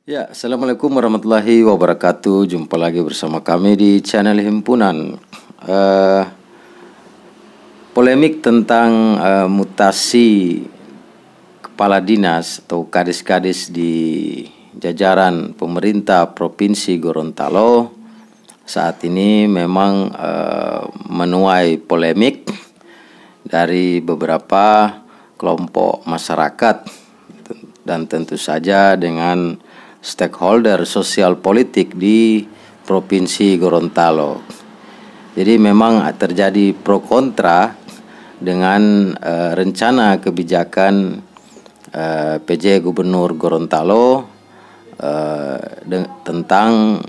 Ya, Assalamualaikum warahmatullahi wabarakatuh. Jumpa lagi bersama kami di channel Himpunan. Polemik tentang mutasi kepala dinas atau kadis-kadis di jajaran pemerintah Provinsi Gorontalo saat ini memang menuai polemik dari beberapa kelompok masyarakat dan tentu saja dengan stakeholder sosial politik di Provinsi Gorontalo. Jadi memang terjadi pro kontra dengan rencana kebijakan PJ Gubernur Gorontalo tentang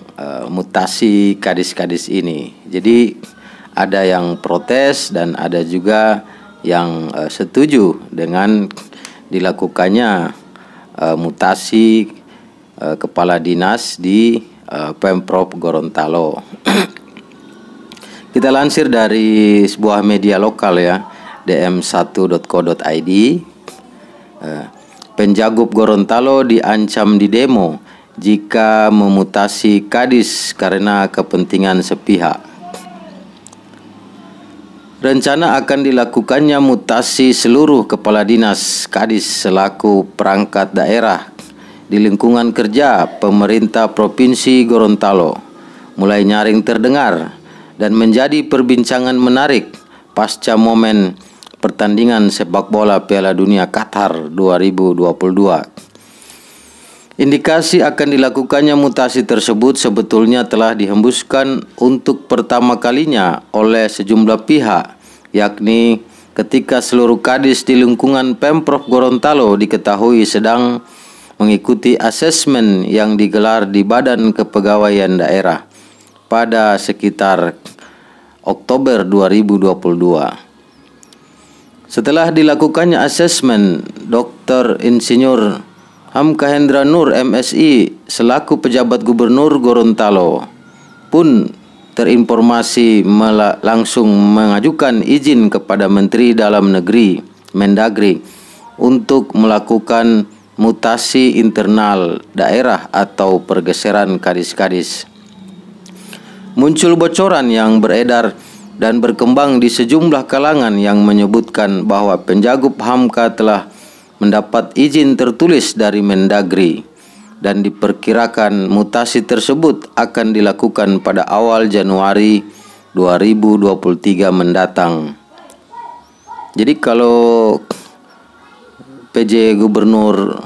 mutasi kadis-kadis ini. Jadi ada yang protes dan ada juga yang setuju dengan dilakukannya mutasi kepala dinas di Pemprov Gorontalo. Kita lansir dari sebuah media lokal ya, dm1.co.id. Penjagup Gorontalo diancam di demo jika memutasi kadis karena kepentingan sepihak. Rencana akan dilakukannya mutasi seluruh kepala dinas kadis selaku perangkat daerah di lingkungan kerja pemerintah Provinsi Gorontalo mulai nyaring terdengar dan menjadi perbincangan menarik pasca momen pertandingan sepak bola Piala Dunia Qatar 2022. Indikasi akan dilakukannya mutasi tersebut sebetulnya telah dihembuskan untuk pertama kalinya oleh sejumlah pihak, yakni ketika seluruh kadis di lingkungan Pemprov Gorontalo diketahui sedang mengikuti asesmen yang digelar di Badan Kepegawaian Daerah pada sekitar Oktober 2022. Setelah dilakukannya asesmen, Dr. Insinyur Hamka Hendra Nur MSI selaku pejabat Gubernur Gorontalo pun terinformasi langsung mengajukan izin kepada Menteri Dalam Negeri Mendagri untuk melakukan mutasi internal daerah atau pergeseran kadis-kadis. Muncul bocoran yang beredar dan berkembang di sejumlah kalangan yang menyebutkan bahwa Penjagup Hamka telah mendapat izin tertulis dari Mendagri dan diperkirakan mutasi tersebut akan dilakukan pada awal Januari 2023 mendatang. Jadi kalau PJ Gubernur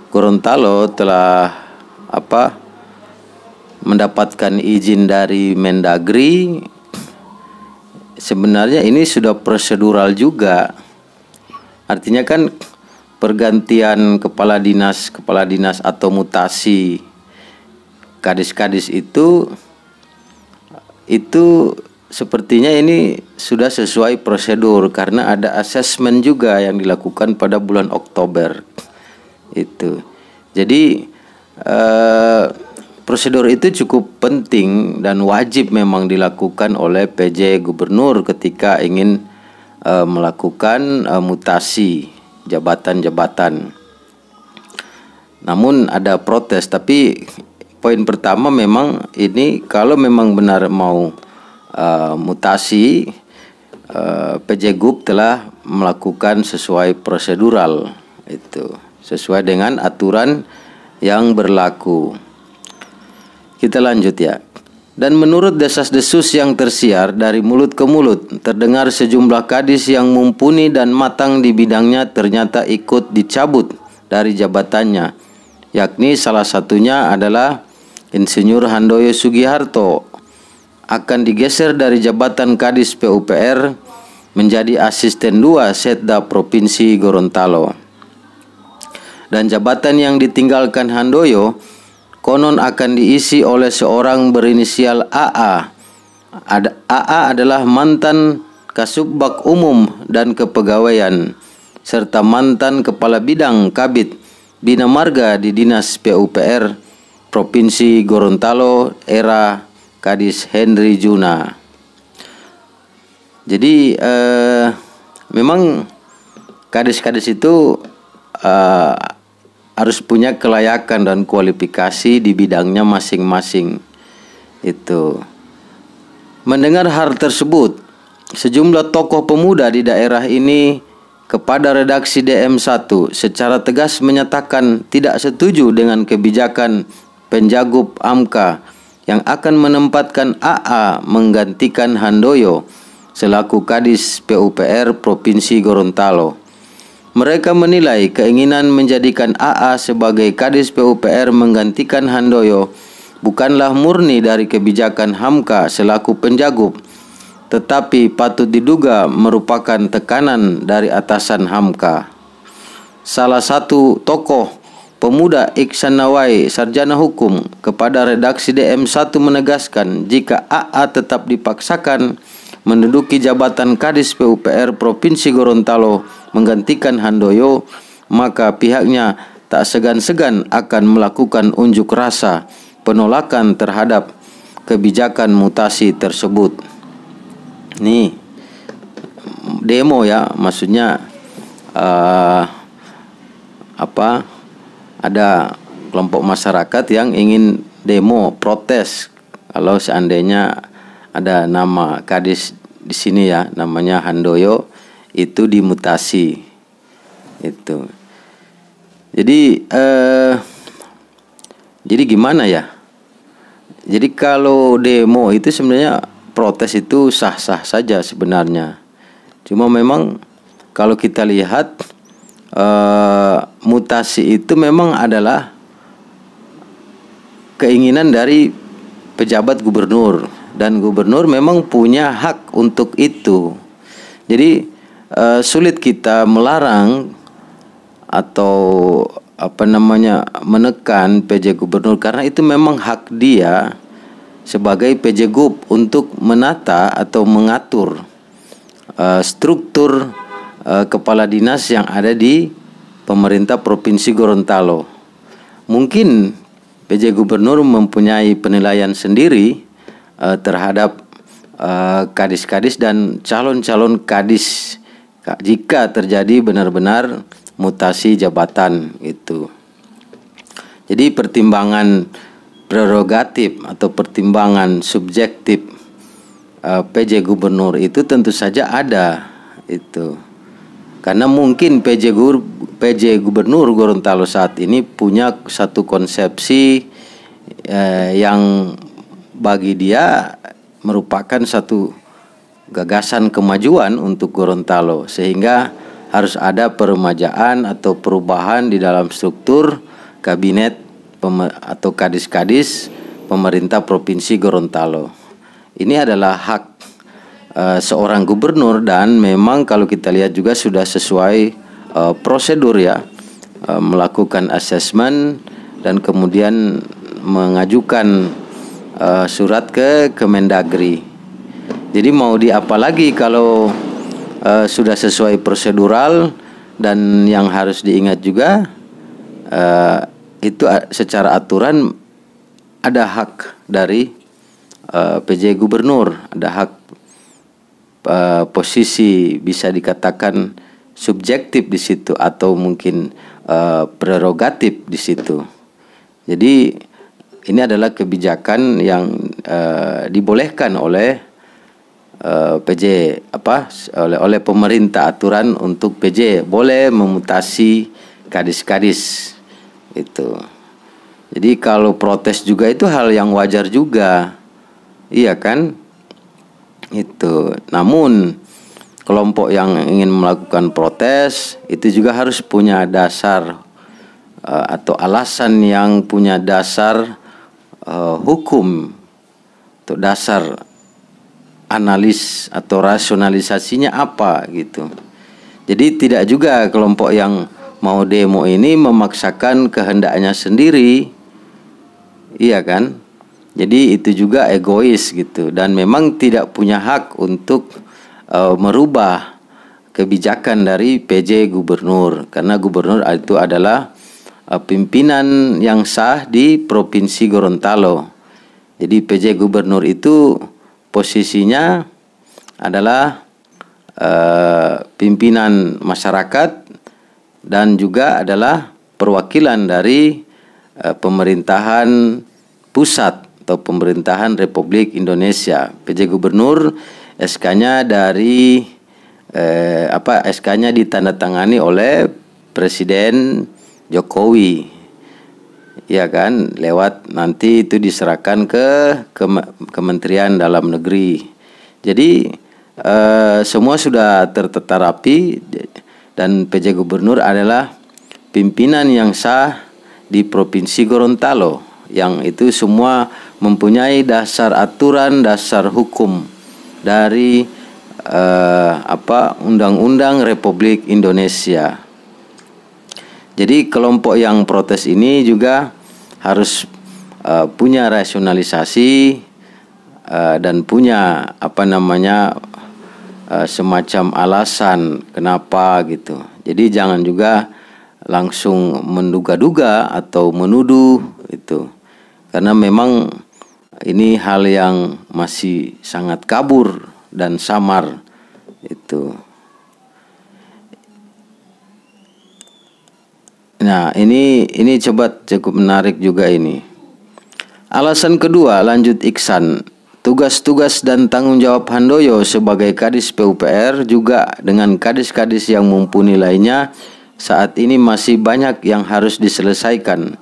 Gorontalo telah mendapatkan izin dari Mendagri, sebenarnya ini sudah prosedural juga. Artinya kan pergantian kepala dinas atau mutasi kadis-kadis itu sepertinya ini sudah sesuai prosedur karena ada asesmen juga yang dilakukan pada bulan Oktober itu. Jadi prosedur itu cukup penting dan wajib memang dilakukan oleh PJ Gubernur ketika ingin melakukan mutasi jabatan-jabatan. Namun ada protes, tapi poin pertama memang ini kalau memang benar mau mutasi, PJ Gub telah melakukan sesuai prosedural itu, sesuai dengan aturan yang berlaku. Kita lanjut ya. Dan menurut desas-desus yang tersiar dari mulut ke mulut, terdengar sejumlah kadis yang mumpuni dan matang di bidangnya ternyata ikut dicabut dari jabatannya, yakni salah satunya adalah Insinyur Handoyo Sugiharto akan digeser dari jabatan Kadis PUPR menjadi Asisten 2 Setda Provinsi Gorontalo. Dan jabatan yang ditinggalkan Handoyo konon akan diisi oleh seorang berinisial AA. AA adalah mantan Kasubag Umum dan Kepegawaian serta mantan Kepala Bidang Kabid Bina Marga di Dinas PUPR Provinsi Gorontalo era Kadis Henry Juna. Jadi memang kadis-kadis itu harus punya kelayakan dan kualifikasi di bidangnya masing-masing. Itu. Mendengar hal tersebut, sejumlah tokoh pemuda di daerah ini kepada redaksi DM1 secara tegas menyatakan tidak setuju dengan kebijakan Penjagup AMKA yang akan menempatkan AA menggantikan Handoyo selaku Kadis PUPR Provinsi Gorontalo. Mereka menilai keinginan menjadikan AA sebagai Kadis PUPR menggantikan Handoyo bukanlah murni dari kebijakan Hamka selaku penjagup, tetapi patut diduga merupakan tekanan dari atasan Hamka. Salah satu tokoh pemuda Iksan Nawai, sarjana hukum, kepada redaksi DM1 menegaskan jika AA tetap dipaksakan menduduki jabatan Kadis PUPR Provinsi Gorontalo menggantikan Handoyo, maka pihaknya tak segan-segan akan melakukan unjuk rasa penolakan terhadap kebijakan mutasi tersebut. Nih demo ya, maksudnya ada kelompok masyarakat yang ingin demo protes kalau seandainya ada nama Kadis di sini ya, namanya Handoyo itu dimutasi itu. Jadi gimana ya? Jadi kalau demo itu sebenarnya protes itu sah-sah saja sebenarnya. Cuma memang kalau kita lihat mutasi itu memang adalah keinginan dari pejabat gubernur, dan gubernur memang punya hak untuk itu. Jadi sulit kita melarang atau menekan PJ gubernur, karena itu memang hak dia sebagai PJ Gub untuk menata atau mengatur struktur kepala dinas yang ada di pemerintah Provinsi Gorontalo. Mungkin PJ Gubernur mempunyai penilaian sendiri terhadap kadis-kadis dan calon-calon kadis jika terjadi benar-benar mutasi jabatan itu. Jadi pertimbangan prerogatif atau pertimbangan subjektif PJ Gubernur itu tentu saja ada itu. Karena mungkin PJ Gubernur Gorontalo saat ini punya satu konsepsi yang bagi dia merupakan satu gagasan kemajuan untuk Gorontalo, sehingga harus ada peremajaan atau perubahan di dalam struktur kabinet atau kadis-kadis pemerintah Provinsi Gorontalo. Ini adalah hak seorang gubernur, dan memang kalau kita lihat juga sudah sesuai prosedur ya, melakukan asesmen dan kemudian mengajukan surat ke Kemendagri. Jadi mau diapa lagi kalau sudah sesuai prosedural, dan yang harus diingat juga itu secara aturan ada hak dari PJ Gubernur, ada hak posisi bisa dikatakan subjektif di situ atau mungkin prerogatif di situ. Jadi ini adalah kebijakan yang dibolehkan oleh PJ oleh pemerintah, aturan untuk PJ boleh memutasi kadis-kadis itu. Jadi kalau protes juga itu hal yang wajar juga, iya kan? Itu. Namun kelompok yang ingin melakukan protes itu juga harus punya dasar atau alasan yang punya dasar hukum, atau dasar analis atau rasionalisasinya apa gitu. Jadi tidak juga kelompok yang mau demo ini memaksakan kehendaknya sendiri, iya kan? Jadi itu juga egois gitu, dan memang tidak punya hak untuk merubah kebijakan dari PJ Gubernur, karena Gubernur itu adalah pimpinan yang sah di Provinsi Gorontalo. Jadi PJ Gubernur itu posisinya adalah pimpinan masyarakat dan juga adalah perwakilan dari pemerintahan pusat atau pemerintahan Republik Indonesia. PJ Gubernur SK-nya dari SK-nya ditandatangani oleh Presiden Jokowi, ya kan, lewat nanti itu diserahkan ke Kementerian Dalam Negeri. Jadi semua sudah tertata rapi dan PJ Gubernur adalah pimpinan yang sah di Provinsi Gorontalo, yang itu semua mempunyai dasar aturan, dasar hukum dari Undang-Undang Republik Indonesia. Jadi kelompok yang protes ini juga harus punya rasionalisasi dan punya semacam alasan kenapa gitu. Jadi jangan juga langsung menduga-duga atau menuduh itu, karena memang ini hal yang masih sangat kabur dan samar itu. Nah, ini cukup menarik juga ini. Alasan kedua, lanjut Iksan, tugas-tugas dan tanggung jawab Handoyo sebagai Kadis PUPR juga dengan kadis-kadis yang mumpuni lainnya saat ini masih banyak yang harus diselesaikan.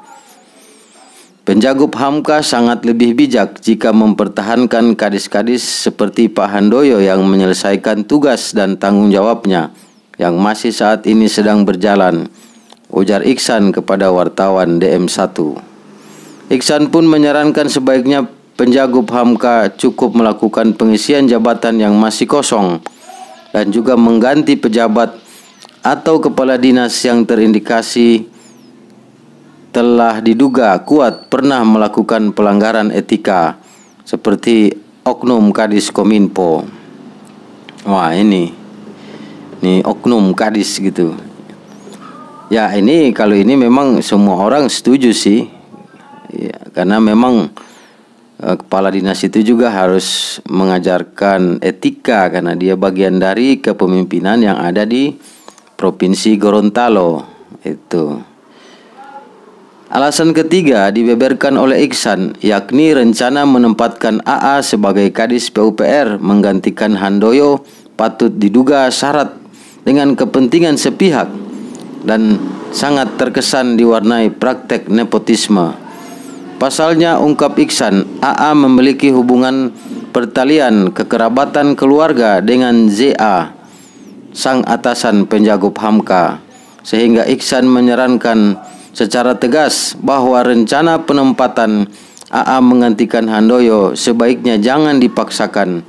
Penjagob Hamka sangat lebih bijak jika mempertahankan kadis-kadis seperti Pak Handoyo yang menyelesaikan tugas dan tanggung jawabnya yang masih saat ini sedang berjalan, ujar Iksan kepada wartawan DM1. Iksan pun menyarankan sebaiknya Penjagob Hamka cukup melakukan pengisian jabatan yang masih kosong dan juga mengganti pejabat atau kepala dinas yang terindikasi telah diduga kuat pernah melakukan pelanggaran etika seperti oknum Kadis Kominfo. Wah, ini oknum Kadis gitu. Ya, ini kalau ini memang semua orang setuju sih. Ya, karena memang kepala dinas itu juga harus mengajarkan etika karena dia bagian dari kepemimpinan yang ada di Provinsi Gorontalo itu. Alasan ketiga dibeberkan oleh Iksan, yakni rencana menempatkan AA sebagai Kadis PUPR menggantikan Handoyo patut diduga syarat dengan kepentingan sepihak dan sangat terkesan diwarnai praktek nepotisme. Pasalnya, ungkap Iksan, AA memiliki hubungan pertalian kekerabatan keluarga dengan ZA, sang atasan Penjagob Hamka, sehingga Iksan menyarankan secara tegas bahwa rencana penempatan AA menggantikan Handoyo sebaiknya jangan dipaksakan,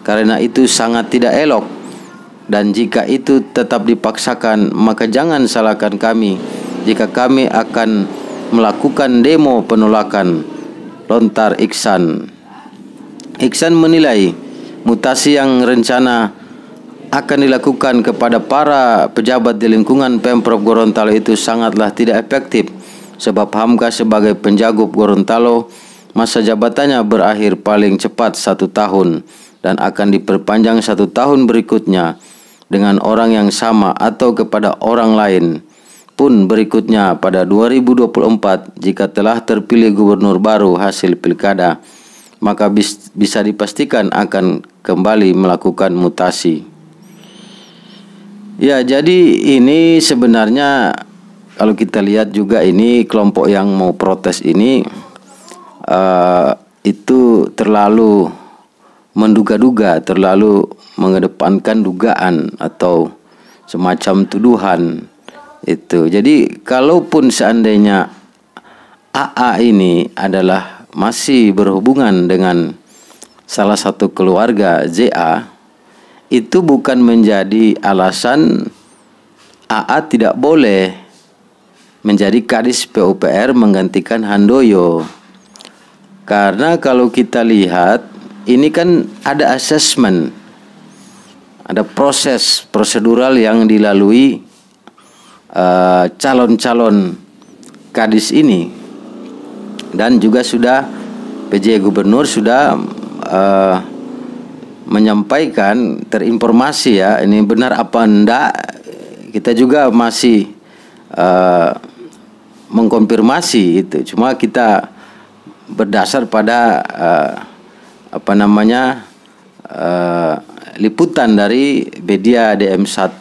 karena itu sangat tidak elok, dan jika itu tetap dipaksakan maka jangan salahkan kami jika kami akan melakukan demo penolakan, lontar Iksan. Iksan menilai mutasi yang rencana akan dilakukan kepada para pejabat di lingkungan Pemprov Gorontalo itu sangatlah tidak efektif, sebab Hamka sebagai Penjagob Gorontalo masa jabatannya berakhir paling cepat 1 tahun dan akan diperpanjang 1 tahun berikutnya dengan orang yang sama atau kepada orang lain pun berikutnya pada 2024 jika telah terpilih gubernur baru hasil pilkada, maka bisa dipastikan akan kembali melakukan mutasi. Ya, jadi ini sebenarnya kalau kita lihat juga ini kelompok yang mau protes ini itu terlalu menduga-duga, terlalu mengedepankan dugaan atau semacam tuduhan itu. Jadi kalaupun seandainya AA ini adalah masih berhubungan dengan salah satu keluarga ZA, itu bukan menjadi alasan AA tidak boleh menjadi Kadis PUPR menggantikan Handoyo. Karena kalau kita lihat ini kan ada asesmen, ada proses prosedural yang dilalui calon-calon Kadis ini, dan juga sudah PJ Gubernur sudah menyampaikan terinformasi ya, ini benar apa enggak kita juga masih mengkonfirmasi itu. Cuma kita berdasar pada liputan dari media DM1.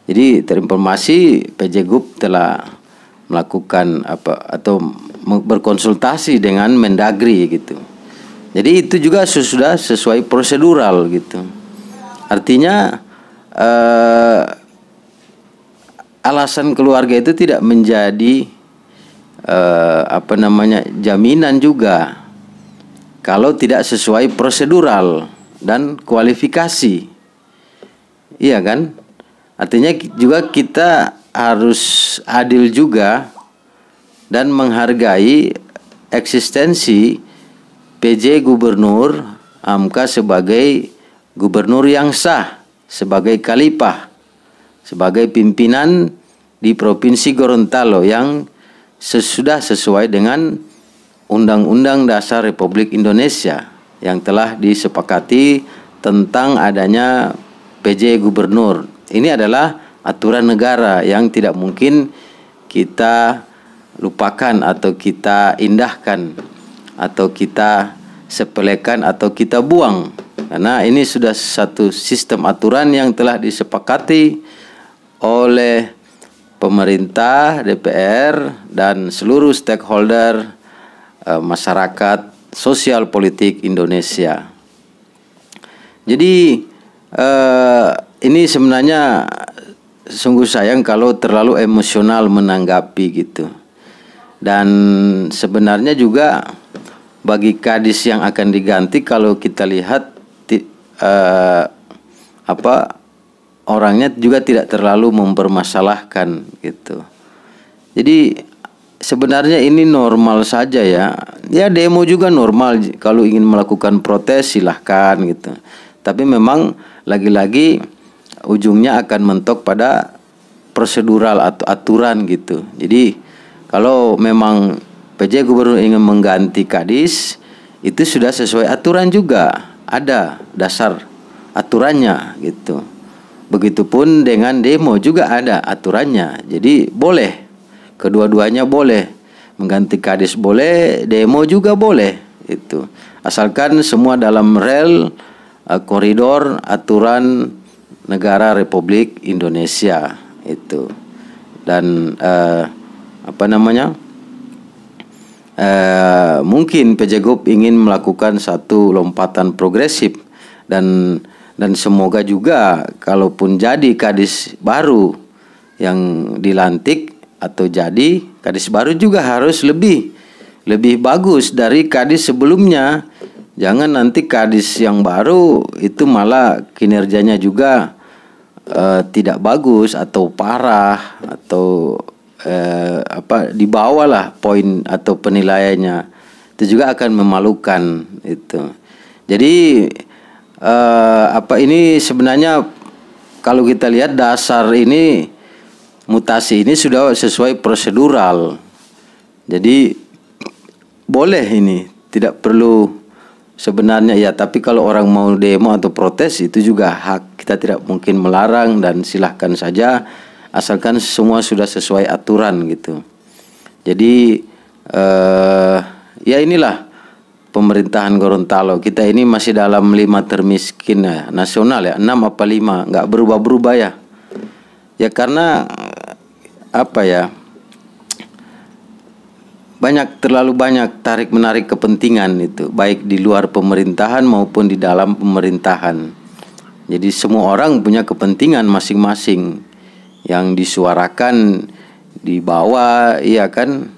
Jadi terinformasi PJ Group telah melakukan atau berkonsultasi dengan Mendagri gitu. Jadi itu juga sudah sesuai prosedural gitu. Artinya alasan keluarga itu tidak menjadi jaminan juga kalau tidak sesuai prosedural dan kualifikasi. Iya kan? Artinya juga kita harus adil juga dan menghargai eksistensi PJ Gubernur Hamka sebagai gubernur yang sah, sebagai khalifah, sebagai pimpinan di Provinsi Gorontalo yang sudah sesuai dengan Undang-Undang Dasar Republik Indonesia yang telah disepakati tentang adanya PJ Gubernur. Ini adalah aturan negara yang tidak mungkin kita lupakan atau kita indahkan atau kita sepelekan atau kita buang. Karena ini sudah satu sistem aturan yang telah disepakati oleh pemerintah, DPR, dan seluruh stakeholder masyarakat sosial politik Indonesia. Jadi ini sebenarnya sungguh sayang kalau terlalu emosional menanggapi gitu. Dan sebenarnya juga bagi kadis yang akan diganti, kalau kita lihat orangnya juga tidak terlalu mempermasalahkan gitu. Jadi sebenarnya ini normal saja ya. Ya demo juga normal, kalau ingin melakukan protes silahkan gitu. Tapi memang lagi-lagi ujungnya akan mentok pada prosedural atau aturan gitu. Jadi kalau memang PJ Gubernur ingin mengganti kadis, itu sudah sesuai aturan juga, ada dasar aturannya gitu. Begitupun dengan demo juga ada aturannya. Jadi boleh, kedua-duanya boleh, mengganti kadis boleh, demo juga boleh itu. Asalkan semua dalam rel koridor aturan negara Republik Indonesia itu. Dan mungkin PJ Group ingin melakukan satu lompatan progresif dan semoga juga kalaupun jadi kadis baru yang dilantik atau jadi kadis baru juga harus lebih bagus dari kadis sebelumnya. Jangan nanti kadis yang baru itu malah kinerjanya juga tidak bagus atau parah atau di bawah lah poin atau penilaiannya. Itu juga akan memalukan itu. Jadi ini sebenarnya kalau kita lihat dasar ini, mutasi ini sudah sesuai prosedural. Jadi boleh ini, tidak perlu sebenarnya ya, tapi kalau orang mau demo atau protes itu juga hak. Kita tidak mungkin melarang dan silahkan saja asalkan semua sudah sesuai aturan gitu. Jadi ya inilah pemerintahan Gorontalo. Kita ini masih dalam 5 termiskin ya, nasional ya, 6 apa 5, nggak berubah-berubah ya. Ya karena terlalu banyak tarik-menarik kepentingan itu, baik di luar pemerintahan maupun di dalam pemerintahan. Jadi semua orang punya kepentingan masing-masing yang disuarakan di bawah, iya kan?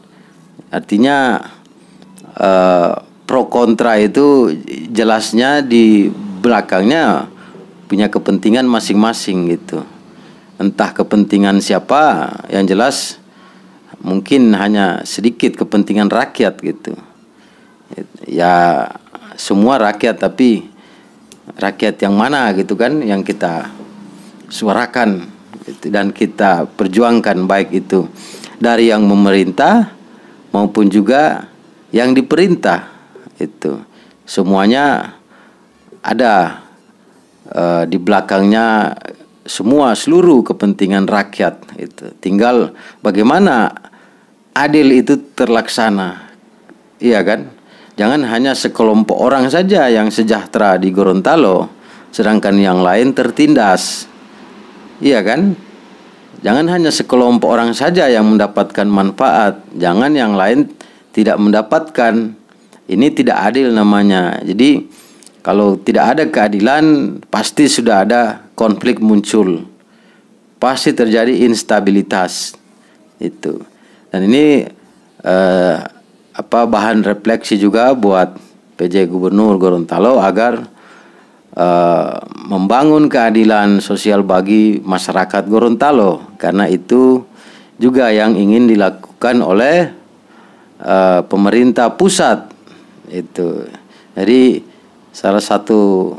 Artinya pro kontra itu jelasnya di belakangnya punya kepentingan masing-masing gitu. Entah kepentingan siapa, yang jelas mungkin hanya sedikit kepentingan rakyat gitu. Ya semua rakyat, tapi rakyat yang mana gitu kan yang kita suarakan gitu, dan kita perjuangkan, baik itu dari yang memerintah maupun juga yang diperintah. Itu semuanya ada di belakangnya seluruh kepentingan rakyat itu. Tinggal bagaimana adil itu terlaksana. Iya kan? Jangan hanya sekelompok orang saja yang sejahtera di Gorontalo, sedangkan yang lain tertindas. Iya kan? Jangan hanya sekelompok orang saja yang mendapatkan manfaat, jangan yang lain tidak mendapatkan. Ini tidak adil namanya. Jadi kalau tidak ada keadilan, pasti sudah ada konflik muncul. Pasti terjadi instabilitas. Itu. Dan ini bahan refleksi juga buat PJ Gubernur Gorontalo agar membangun keadilan sosial bagi masyarakat Gorontalo, karena itu juga yang ingin dilakukan oleh pemerintah pusat. Itu. Jadi salah satu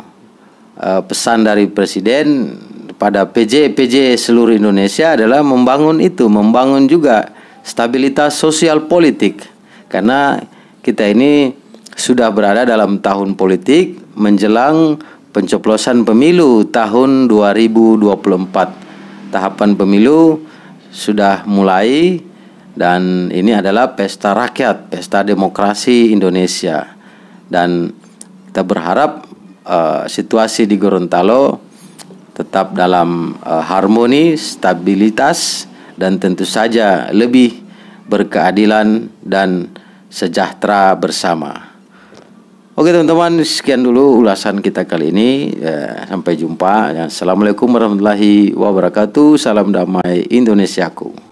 pesan dari Presiden pada PJ seluruh Indonesia adalah membangun juga stabilitas sosial politik, karena kita ini sudah berada dalam tahun politik menjelang pencoblosan pemilu tahun 2024. Tahapan pemilu sudah mulai dan ini adalah pesta rakyat, pesta demokrasi Indonesia. Dan kita berharap situasi di Gorontalo tetap dalam harmoni, stabilitas, dan tentu saja lebih berkeadilan dan sejahtera bersama. Oke teman-teman, sekian dulu ulasan kita kali ini. Sampai jumpa. Assalamualaikum warahmatullahi wabarakatuh. Salam damai Indonesiaku.